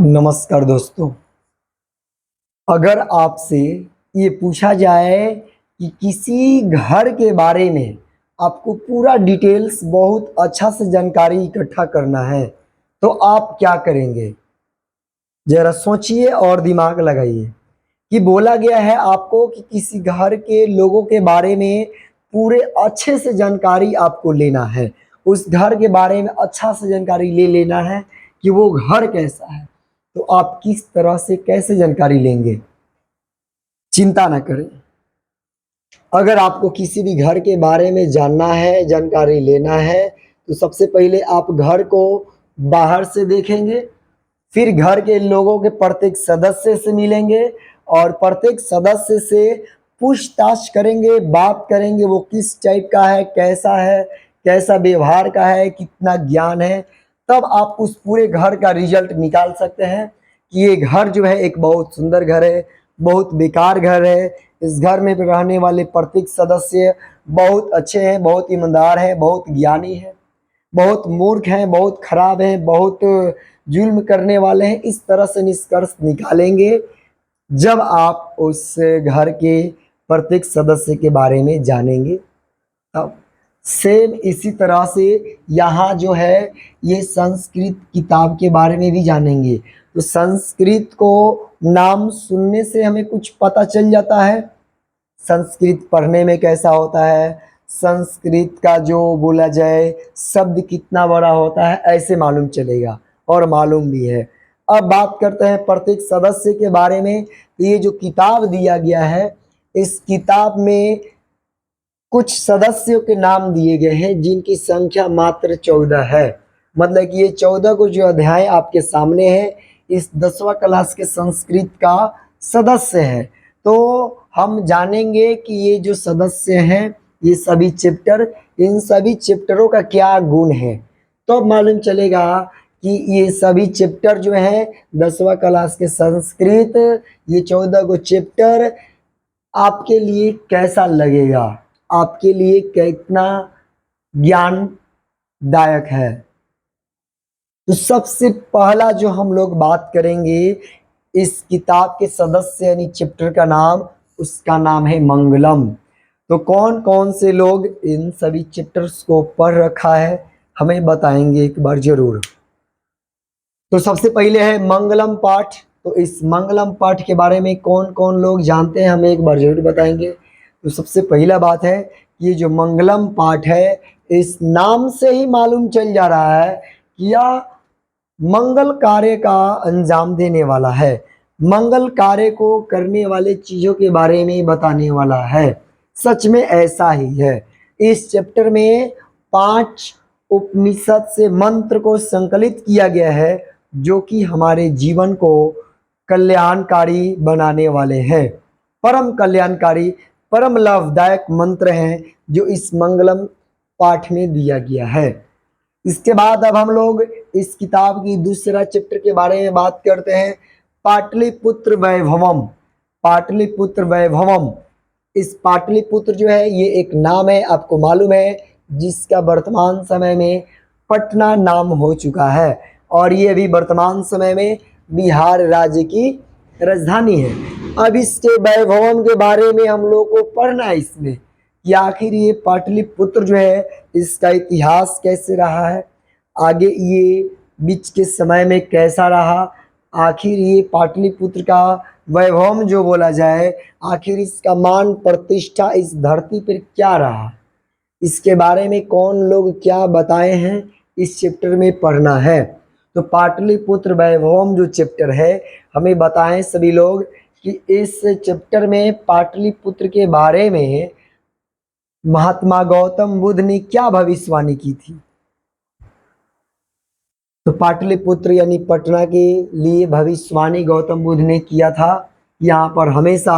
नमस्कार दोस्तों। अगर आपसे ये पूछा जाए कि किसी घर के बारे में आपको पूरा डिटेल्स बहुत अच्छा से जानकारी इकट्ठा करना है तो आप क्या करेंगे? ज़रा सोचिए और दिमाग लगाइए कि बोला गया है आपको कि किसी घर के लोगों के बारे में पूरे अच्छे से जानकारी आपको लेना है। उस घर के बारे में अच्छा से जानकारी ले लेना है कि वो घर कैसा है। तो आप किस तरह से कैसे जानकारी लेंगे? चिंता ना करें। अगर आपको किसी भी घर के बारे में जानना है, जानकारी लेना है, तो सबसे पहले आप घर को बाहर से देखेंगे, फिर घर के लोगों के प्रत्येक सदस्य से मिलेंगे और प्रत्येक सदस्य से पूछताछ करेंगे, बात करेंगे वो किस टाइप का है, कैसा व्यवहार का है, कितना ज्ञान है। तब आप उस पूरे घर का रिजल्ट निकाल सकते हैं कि ये घर जो है एक बहुत सुंदर घर है, बहुत बेकार घर है। इस घर में रहने वाले प्रत्येक सदस्य बहुत अच्छे हैं, बहुत ईमानदार हैं, बहुत ज्ञानी हैं, बहुत मूर्ख हैं, बहुत खराब हैं, बहुत जुल्म करने वाले हैं। इस तरह से निष्कर्ष निकालेंगे जब आप उस घर के प्रत्येक सदस्य के बारे में जानेंगे तब। सेम इसी तरह से यहाँ जो है ये संस्कृत किताब के बारे में भी जानेंगे। तो संस्कृत को नाम सुनने से हमें कुछ पता चल जाता है, संस्कृत पढ़ने में कैसा होता है, संस्कृत का जो बोला जाए शब्द कितना बड़ा होता है, ऐसे मालूम चलेगा और मालूम भी है। अब बात करते हैं प्रत्येक सदस्य के बारे में। तो ये जो किताब दिया गया है, इस किताब में कुछ सदस्यों के नाम दिए गए हैं जिनकी संख्या मात्र 14 है। मतलब कि ये 14 को जो अध्याय आपके सामने है, इस 10वां क्लास के संस्कृत का सदस्य है। तो हम जानेंगे कि ये जो सदस्य हैं, ये सभी चैप्टर, इन सभी चैप्टरों का क्या गुण है। तो अब मालूम चलेगा कि ये सभी चैप्टर जो है 10वां क्लास के संस्कृत, ये 14 को चैप्टर आपके लिए कैसा लगेगा, आपके लिए कितना ज्ञानदायक है। तो सबसे पहला जो हम लोग बात करेंगे इस किताब के सदस्य यानी चैप्टर का नाम, उसका नाम है मंगलम। तो कौन कौन से लोग इन सभी चैप्टर्स को पढ़ रखा है हमें बताएंगे एक बार जरूर। तो सबसे पहले है मंगलम पाठ। तो इस मंगलम पाठ के बारे में कौन कौन लोग जानते हैं हमें एक बार जरूर बताएंगे। तो सबसे पहला बात है कि ये जो मंगलम पाठ है, इस नाम से ही मालूम चल जा रहा है कि यह मंगल कार्य का अंजाम देने वाला है, मंगल कार्य को करने वाले चीज़ों के बारे में बताने वाला है। सच में ऐसा ही है। इस चैप्टर में 5 उपनिषद से मंत्र को संकलित किया गया है जो कि हमारे जीवन को कल्याणकारी बनाने वाले हैं। परम कल्याणकारी, परम लाभदायक मंत्र हैं जो इस मंगलम पाठ में दिया गया है। इसके बाद अब हम लोग इस किताब की दूसरा चैप्टर के बारे में बात करते हैं, पाटलिपुत्र वैभवम। पाटलिपुत्र वैभवम, इस पाटलिपुत्र जो है ये एक नाम है, आपको मालूम है, जिसका वर्तमान समय में पटना नाम हो चुका है और ये अभी वर्तमान समय में बिहार राज्य की राजधानी है। अब इसके वैभवम के बारे में हम लोग को पढ़ना है इसमें कि आखिर ये पाटलिपुत्र जो है इसका इतिहास कैसे रहा है, आगे ये बीच के समय में कैसा रहा, आखिर ये पाटलिपुत्र का वैभव जो बोला जाए, आखिर इसका मान प्रतिष्ठा इस धरती पर क्या रहा, इसके बारे में कौन लोग क्या बताए हैं, इस चैप्टर में पढ़ना है। तो पाटलिपुत्र वैभवम जो चैप्टर है, हमें बताएं सभी लोग कि इस चैप्टर में पाटलिपुत्र के बारे में महात्मा गौतम बुद्ध ने क्या भविष्यवाणी की थी। तो पाटलिपुत्र यानी पटना के लिए भविष्यवाणी गौतम बुद्ध ने किया था। यहाँ पर हमेशा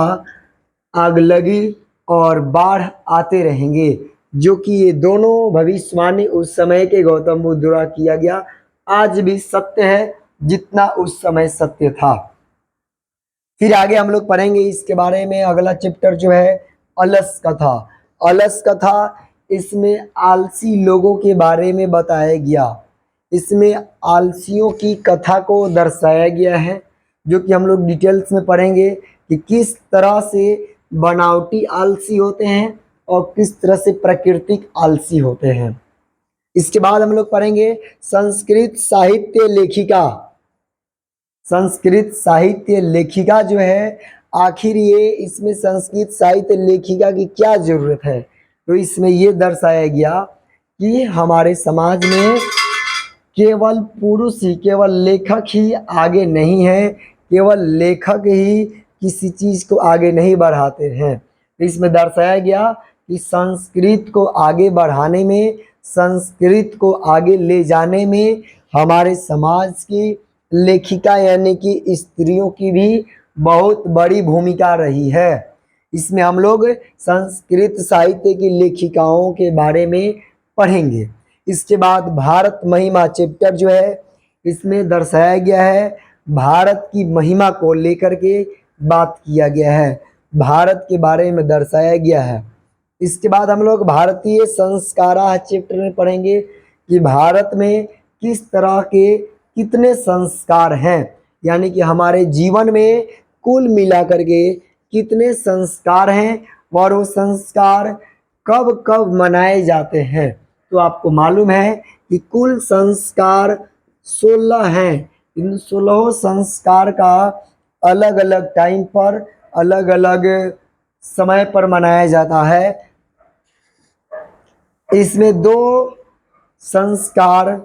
आगलगी और बाढ़ आते रहेंगे, जो कि ये दोनों भविष्यवाणी उस समय के गौतम बुद्ध द्वारा किया गया आज भी सत्य है जितना उस समय सत्य था। फिर आगे हम लोग पढ़ेंगे इसके बारे में। अगला चैप्टर जो है अलस कथा। अलस कथा, इसमें आलसी लोगों के बारे में बताया गया। इसमें आलसियों की कथा को दर्शाया गया है, जो कि हम लोग डिटेल्स में पढ़ेंगे कि किस तरह से बनावटी आलसी होते हैं और किस तरह से प्राकृतिक आलसी होते हैं। इसके बाद हम लोग पढ़ेंगे संस्कृत साहित्य लेखिका। संस्कृत साहित्य लेखिका जो है, आखिर ये इसमें संस्कृत साहित्य लेखिका की क्या जरूरत है, तो इसमें ये दर्शाया गया कि हमारे समाज में केवल पुरुष ही, केवल लेखक ही आगे नहीं है, केवल लेखक ही किसी चीज़ को आगे नहीं बढ़ाते हैं। इसमें दर्शाया गया कि संस्कृत को आगे बढ़ाने में, संस्कृत को आगे ले जाने में हमारे समाज की लेखिका यानी कि स्त्रियों की भी बहुत बड़ी भूमिका रही है। इसमें हम लोग संस्कृत साहित्य की लेखिकाओं के बारे में पढ़ेंगे। इसके बाद भारत महिमा चैप्टर जो है, इसमें दर्शाया गया है, भारत की महिमा को लेकर के बात किया गया है, भारत के बारे में दर्शाया गया है। इसके बाद हम लोग भारतीय संस्कारा चैप्टर में पढ़ेंगे कि भारत में किस तरह के कितने संस्कार हैं, यानी कि हमारे जीवन में कुल मिलाकर के कितने संस्कार हैं और वो संस्कार कब कब मनाए जाते हैं। तो आपको मालूम है कि कुल संस्कार 16 हैं। इन 16 संस्कार का अलग अलग टाइम पर, अलग अलग समय पर मनाया जाता है। इसमें 2 संस्कार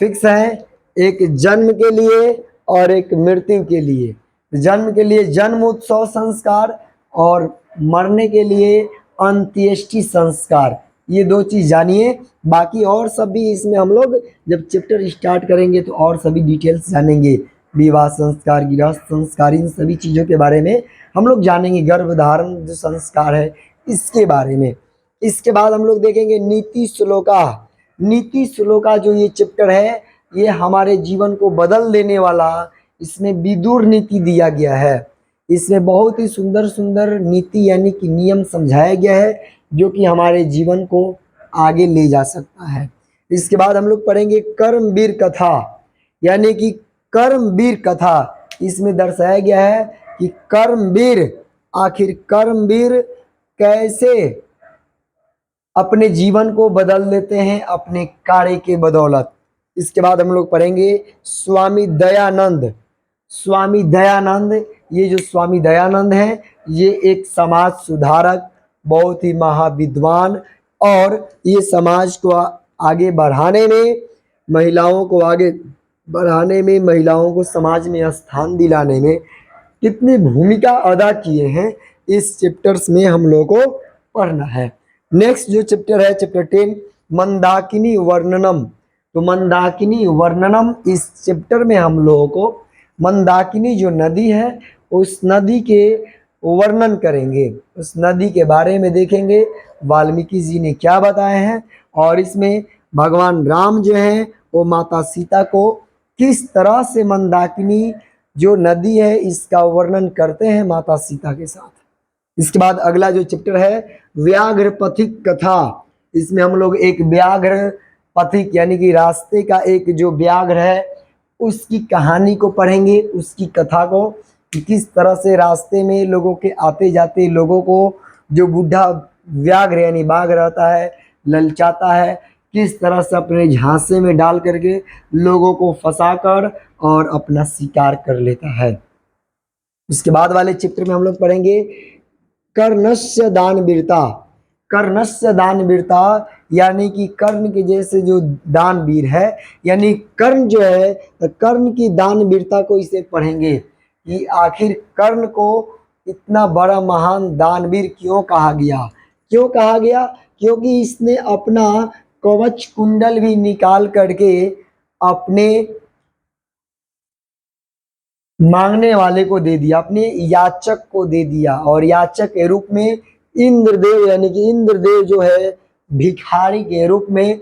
फिक्स हैं, एक जन्म के लिए और एक मृत्यु के लिए। जन्म के लिए जन्म उत्सव संस्कार और मरने के लिए अंत्येष्टि संस्कार। ये 2 चीज़ जानिए, बाकी और सब भी इसमें हम लोग जब चैप्टर स्टार्ट करेंगे तो और सभी डिटेल्स जानेंगे। विवाह संस्कार, गृहस्थ संस्कार, इन सभी चीज़ों के बारे में हम लोग जानेंगे। गर्भधारण जो संस्कार है इसके बारे में। इसके बाद हम लोग देखेंगे नीति श्लोका। नीति श्लोका जो ये चैप्टर है, ये हमारे जीवन को बदल देने वाला, इसमें विदुर नीति दिया गया है। इसमें बहुत ही सुंदर सुंदर नीति यानी कि नियम समझाया गया है, जो कि हमारे जीवन को आगे ले जा सकता है। इसके बाद हम लोग पढ़ेंगे कर्मवीर कथा, यानी कि कर्मवीर कथा। इसमें दर्शाया गया है कि कर्मवीर, आखिर कर्मवीर कैसे अपने जीवन को बदल देते हैं अपने कार्य के बदौलत। इसके बाद हम लोग पढ़ेंगे स्वामी दयानंद। स्वामी दयानंद, ये जो स्वामी दयानंद हैं, ये एक समाज सुधारक, बहुत ही महाविद्वान, और ये समाज को आगे बढ़ाने में, महिलाओं को आगे बढ़ाने में, महिलाओं को समाज में स्थान दिलाने में कितनी भूमिका अदा किए हैं, इस चैप्टर्स में हम लोग को पढ़ना है। नेक्स्ट जो चैप्टर है, चैप्टर 10 मंदाकिनी वर्णनम। तो मंदाकिनी वर्णनम, इस चैप्टर में हम लोगों को मंदाकिनी जो नदी है उस नदी के वर्णन करेंगे, उस नदी के बारे में देखेंगे वाल्मीकि जी ने क्या बताए हैं, और इसमें भगवान राम जो हैं वो माता सीता को किस तरह से मंदाकिनी जो नदी है इसका वर्णन करते हैं माता सीता के साथ। इसके बाद अगला जो चैप्टर है व्याघ्र पथिक कथा। इसमें हम लोग एक व्याघ्र पथिक यानी कि रास्ते का एक जो व्याघ्र है उसकी कहानी को पढ़ेंगे, उसकी कथा को, कि किस तरह से रास्ते में लोगों के आते जाते लोगों को जो बूढ़ा व्याघ्र यानी बाघ रहता है ललचाता है, किस तरह से अपने झांसे में डाल करके लोगों को फंसाकर और अपना शिकार कर लेता है। इसके बाद वाले चित्र में हम लोग पढ़ेंगे कर्णस्य दान वीरता। कर्णस्य दान वीरता यानी कि कर्ण के जैसे जो दानवीर है, यानी कर्ण जो है, तो कर्ण की दान वीरता को इसे पढ़ेंगे कि आखिर कर्ण को इतना बड़ा महान दानवीर क्यों कहा गया। क्यों कहा गया? क्योंकि इसने अपना कवच कुंडल भी निकाल करके अपने मांगने वाले को दे दिया, अपने याचक को दे दिया, और याचक के रूप में इंद्रदेव यानी कि इंद्रदेव जो है भिखारी के रूप में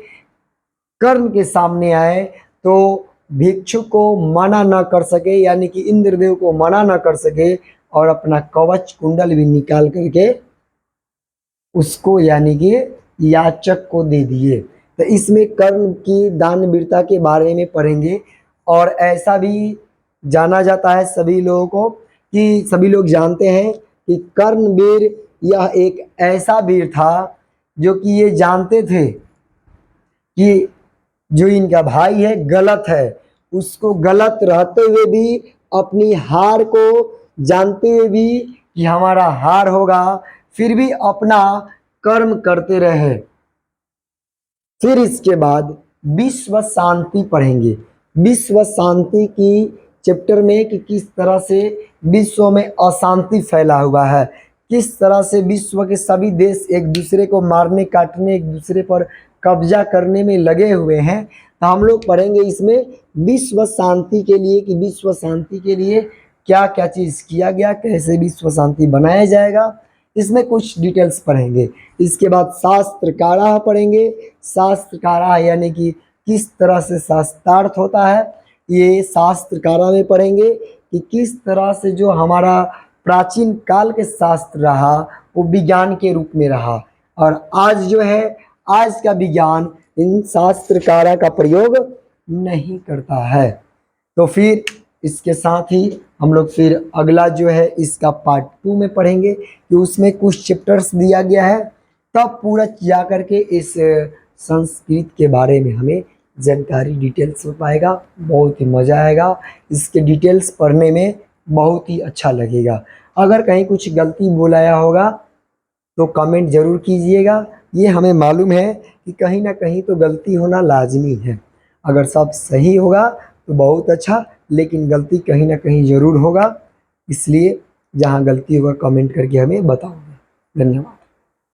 कर्ण के सामने आए, तो भिक्षु को मना न कर सके, यानी कि इंद्रदेव को मना न कर सके, और अपना कवच कुंडल भी निकाल करके उसको यानी कि याचक को दे दिए। तो इसमें कर्ण की दानवीरता के बारे में पढ़ेंगे। और ऐसा भी जाना जाता है सभी लोगों को कि सभी लोग जानते हैं कि कर्णवीर यह एक ऐसा वीर था जो कि ये जानते थे कि जो इनका भाई है गलत है, उसको गलत रहते हुए भी, अपनी हार को जानते हुए भी कि हमारा हार होगा, फिर भी अपना कर्म करते रहे। फिर इसके बाद विश्व शांति पढ़ेंगे। विश्व शांति की चैप्टर में कि किस तरह से विश्व में अशांति फैला हुआ है, किस तरह से विश्व के सभी देश एक दूसरे को मारने काटने, एक दूसरे पर कब्जा करने में लगे हुए हैं। तो हम लोग पढ़ेंगे इसमें विश्व शांति के लिए कि विश्व शांति के लिए क्या क्या चीज़ किया गया, कैसे विश्व शांति बनाया जाएगा, इसमें कुछ डिटेल्स पढ़ेंगे। इसके बाद शास्त्रकारा पढ़ेंगे। शास्त्रकारा यानी कि किस तरह से शास्त्रार्थ होता है, ये शास्त्रकारा में पढ़ेंगे कि किस तरह से जो हमारा प्राचीन काल के शास्त्र रहा वो विज्ञान के रूप में रहा, और आज जो है आज का विज्ञान इन शास्त्रकारा का प्रयोग नहीं करता है। तो फिर इसके साथ ही हम लोग फिर अगला जो है इसका पार्ट 2 में पढ़ेंगे कि उसमें कुछ चैप्टर्स दिया गया है, तब पूरा जा करके इस संस्कृत के बारे में हमें जानकारी डिटेल्स हो पाएगा। बहुत ही मज़ा आएगा, इसके डिटेल्स पढ़ने में बहुत ही अच्छा लगेगा। अगर कहीं कुछ गलती बोलाया होगा तो कमेंट ज़रूर कीजिएगा। ये हमें मालूम है कि कहीं ना कहीं तो गलती होना लाजमी है। अगर सब सही होगा तो बहुत अच्छा, लेकिन गलती कहीं ना कहीं ज़रूर होगा, इसलिए जहाँ गलती होगा कमेंट करके हमें बताओगे। धन्यवाद।